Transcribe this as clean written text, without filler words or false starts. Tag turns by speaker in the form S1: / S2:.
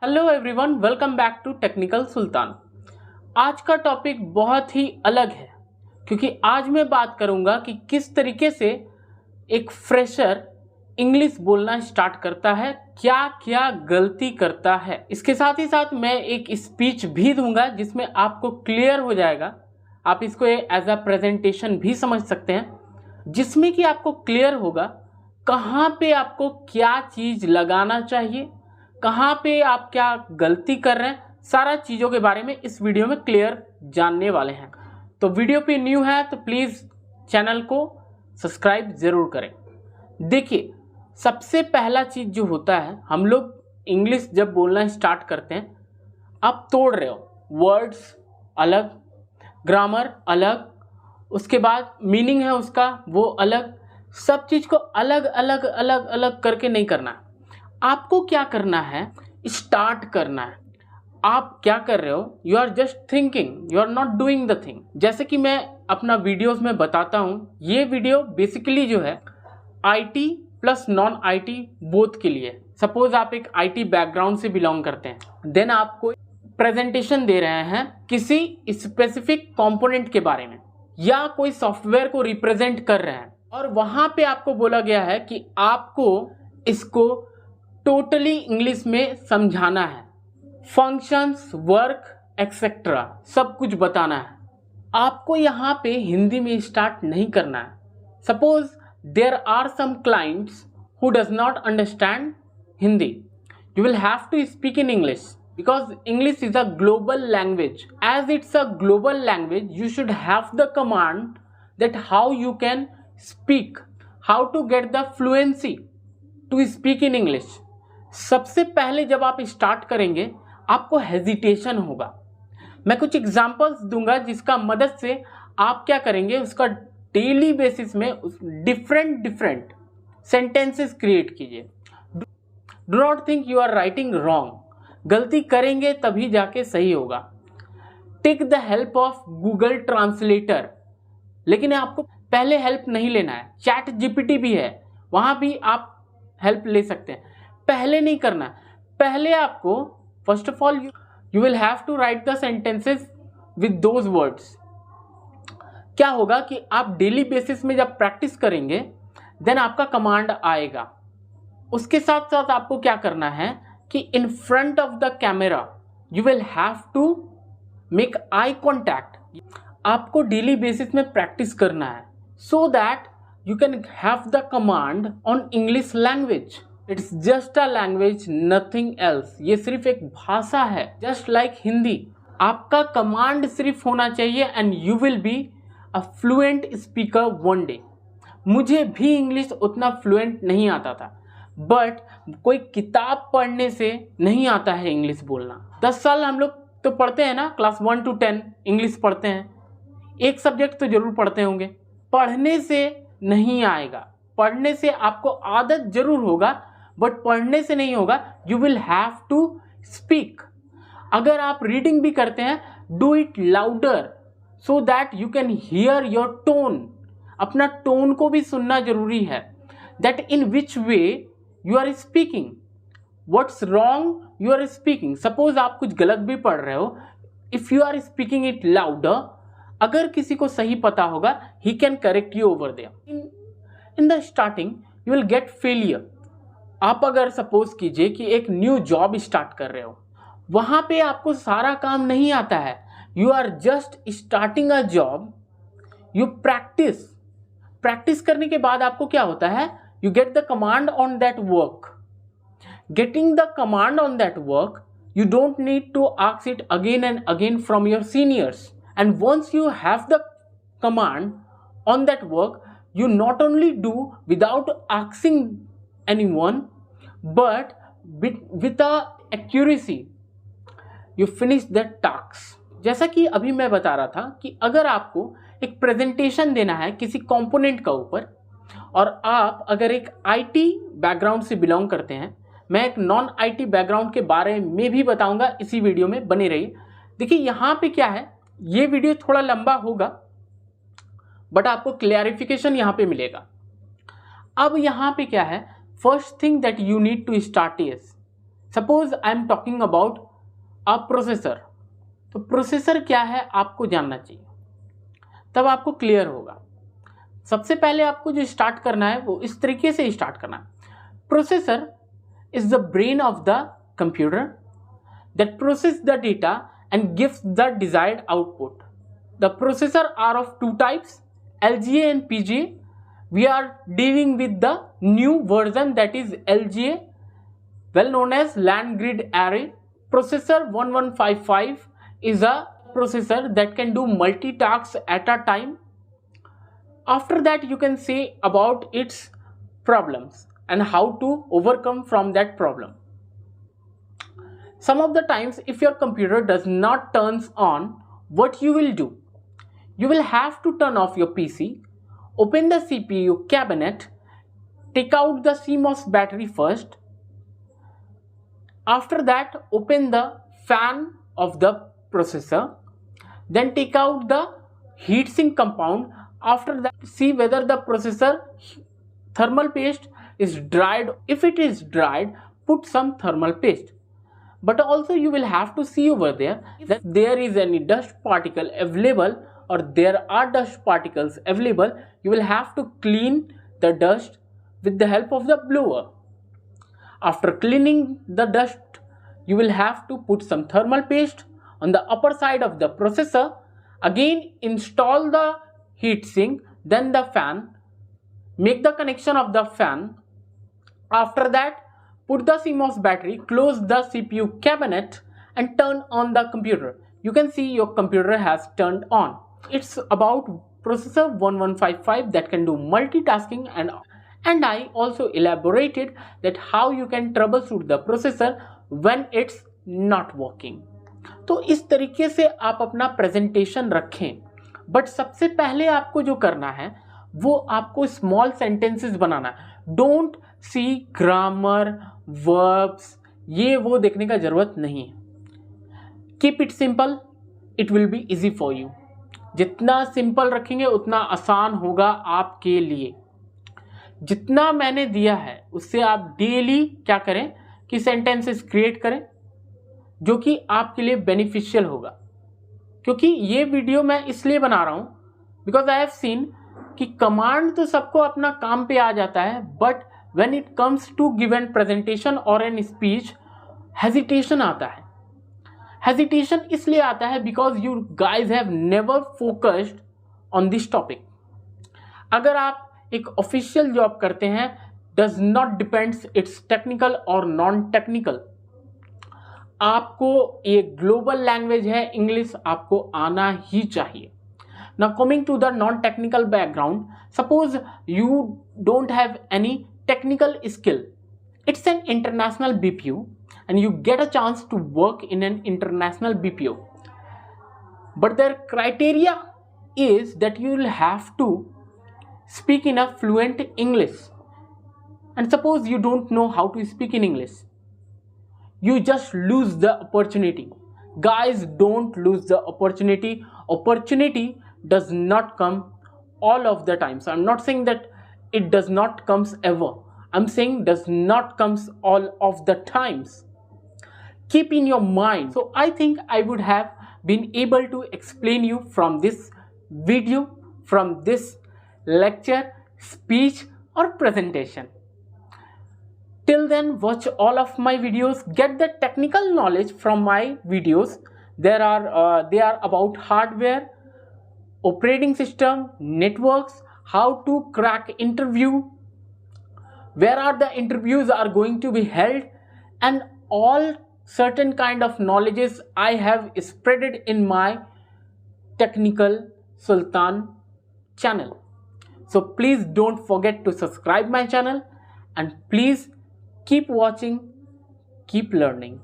S1: Hello everyone, welcome back to Technical Sultan. आज का topic बहुत ही अलग है क्योंकि आज मैं बात करूंगा कि किस तरीके से एक फ्रेशर इंग्लिश बोलना स्टार्ट करता है, क्या क्या गलती करता है। इसके साथ ही साथ मैं एक स्पीच भी दूंगा जिसमें आपको क्लियर हो जाएगा। आप इसको एज अ प्रेजेंटेशन भी समझ सकते हैं, जिसमें कि आपको क्लियर होगा कहाँ पे आपको क्या चीज़ लगाना चाहिए, कहाँ पे आप क्या गलती कर रहे हैं। सारा चीज़ों के बारे में इस वीडियो में क्लियर जानने वाले हैं। तो वीडियो पे न्यू है तो प्लीज़ चैनल को सब्सक्राइब ज़रूर करें। देखिए, सबसे पहला चीज़ जो होता है, हम लोग इंग्लिश जब बोलना स्टार्ट करते हैं, आप तोड़ रहे हो, वर्ड्स अलग, ग्रामर अलग, उसके बाद मीनिंग है उसका वो अलग, सब चीज़ को अलग अलग अलग अलग करके नहीं करना। आपको क्या करना है, स्टार्ट करना है। आप क्या कर रहे हो, you are just thinking, you are not doing the thing. जैसे कि मैं अपना वीडियोस में बताता हूँ, ये वीडियो बेसिकली जो है IT plus non IT both के लिए। सपोज आप एक आईटी बैकग्राउंड से बिलोंग करते हैं, देन आप कोई प्रेजेंटेशन दे रहे हैं किसी स्पेसिफिक कंपोनेंट के बारे में या कोई सॉफ्टवेयर को रिप्रेजेंट कर रहे हैं, और वहां पे आपको बोला गया है कि आपको इसको टोटली इंग्लिश में समझाना है, फंक्शंस, वर्क एक्सेट्रा सब कुछ बताना है। आपको यहाँ पे हिंदी में स्टार्ट नहीं करना है। Suppose there are some clients who does not understand Hindi, you will have to speak in English because English is a global language. As it's a global language, you should have the command that how you can speak, how to get the fluency to speak in English. सबसे पहले जब आप start करेंगे आपको hesitation होगा। मैं कुछ examples दूंगा जिसका मदद से आप क्या करेंगे, उसका डेली बेसिस में डिफरेंट सेंटेंसेस क्रिएट कीजिए। Do not think you are writing wrong, गलती करेंगे तभी जाके सही होगा। Take the help of Google translator, लेकिन आपको पहले हेल्प नहीं लेना है। चैट जीपीटी भी है, वहां भी आप हेल्प ले सकते हैं। पहले नहीं करना, पहले आपको first of all you will have to write the sentences with those words. क्या होगा कि आप डेली बेसिस में जब प्रैक्टिस करेंगे देन आपका कमांड आएगा। उसके साथ साथ आपको क्या करना है कि in front of the camera you will have to make eye contact. आपको डेली बेसिस में प्रैक्टिस करना है so that you can have the command on English language. It's just a language, nothing else. ये सिर्फ एक भाषा है, just like Hindi. आपका कमांड सिर्फ होना चाहिए and you will be a fluent speaker one day. मुझे भी इंग्लिश उतना फ्लुएंट नहीं आता था, बट कोई किताब पढ़ने से नहीं आता है इंग्लिश बोलना। 10 साल हम लोग तो पढ़ते हैं ना, क्लास 1 to 10 इंग्लिश पढ़ते हैं, एक सब्जेक्ट तो जरूर पढ़ते होंगे। पढ़ने से नहीं आएगा, पढ़ने से आपको आदत जरूर होगा बट पढ़ने से नहीं होगा। You will have to speak. अगर आप रीडिंग भी करते हैं, do it louder so that you can hear your tone. अपना टोन को भी सुनना जरूरी है, that in which way you are speaking, what's wrong you are speaking. Suppose आप कुछ गलत भी पढ़ रहे हो, if you are speaking it louder, अगर किसी को सही पता होगा, he can correct you over there. In the starting you will get failure. आप अगर सपोज कीजिए कि एक न्यू जॉब स्टार्ट कर रहे हो, वहां पे आपको सारा काम नहीं आता है, you are just starting a job, you practice करने के बाद आपको क्या होता है, you get the command on that work. Getting the command on that work, you don't need to ask it again and again from your seniors. And once you have the command on that work, you not only do without asking anyone, but with a accuracy, you finish that task. जैसा कि अभी मैं बता रहा था कि अगर आपको एक प्रेजेंटेशन देना है किसी कंपोनेंट का ऊपर, और आप अगर एक आईटी बैकग्राउंड से बिलोंग करते हैं, मैं एक नॉन आईटी बैकग्राउंड के बारे में भी बताऊंगा इसी वीडियो में, बने रहिए। देखिए यहाँ पे क्या है, ये वीडियो थोड़ा लंबा होगा बट आपको क्लैरिफिकेशन यहाँ पे मिलेगा। अब यहाँ पे क्या है, first thing that you need to start is suppose I am talking about a processor. तो प्रोसेसर क्या है आपको जानना चाहिए, तब आपको क्लियर होगा। सबसे पहले आपको जो स्टार्ट करना है वो इस तरीके से स्टार्ट करना है। Processor is the brain of the computer that process the data and gives the desired output. The processor are of two types, LGA and PGA. We are dealing with the new version, that is LGA, well known as Land Grid Array. Processor 1155 is a processor that can do multitasks at a time. After that, you can say about its problems and how to overcome from that problem. Some of the times, if your computer does not turns on, what you will do? You will have to turn off your PC, open the CPU cabinet, take out the CMOS battery first. After that, open the fan of the processor, then take out the heatsink compound. After that, see whether the processor thermal paste is dried. If it is dried, put some thermal paste. But also you will have to see over there that there is any dust particle available or there are dust particles available. You will have to clean the dust with the help of the blower. After cleaning the dust, you will have to put some thermal paste on the upper side of the processor. Again, install the heatsink, then the fan. Make the connection of the fan. After that, put the CMOS battery, close the CPU cabinet and turn on the computer. You can see your computer has turned on. It's about processor 1155 that can do multitasking, and I also elaborated that how you can troubleshoot the processor when it's not working. तो इस तरीके से आप अपना presentation रखें। But सबसे पहले आपको जो करना है वो आपको स्मॉल सेंटेंसेस बनाना है। डोंट सी ग्रामर, वर्ब्स, ये वो देखने का जरूरत नहीं है। Keep it simple, it will be easy for you. जितना सिंपल रखेंगे उतना आसान होगा आपके लिए। जितना मैंने दिया है उससे आप डेली क्या करें कि सेंटेंसेस क्रिएट करें जो कि आपके लिए बेनिफिशियल होगा। क्योंकि ये वीडियो मैं इसलिए बना रहा हूँ बिकॉज आई हैव सीन कि कमांड तो सबको अपना काम पे आ जाता है, but when it comes to give an presentation और एन स्पीच हेजिटेशन आता है। हेजिटेशन इसलिए आता है because you guys have never focused on this topic. अगर आप एक ऑफिशियल जॉब करते हैं, does not depends it's technical और नॉन टेक्निकल। आपको ये ग्लोबल लैंग्वेज है इंग्लिश, आपको आना ही चाहिए। Now coming to the non-technical background, suppose you don't have any technical skill. It's an international BPO and you get a chance to work in an international BPO. But their criteria is that you will have to speak in a fluent English. And suppose you don't know how to speak in English, you just lose the opportunity. Guys, don't lose the opportunity. Opportunity does not come all of the time. So I'm not saying that it does not comes ever. I'm saying does not comes all of the times. Keep in your mind. So I think I would have been able to explain you from this video, from this lecture, speech or presentation. Till then, watch all of my videos, get the technical knowledge from my videos. They are about hardware, operating system, networks, how to crack interview, where are the interviews are going to be held, and all certain kind of knowledges I have spreaded in my Technical Sultan channel. So please don't forget to subscribe my channel and please keep watching, keep learning.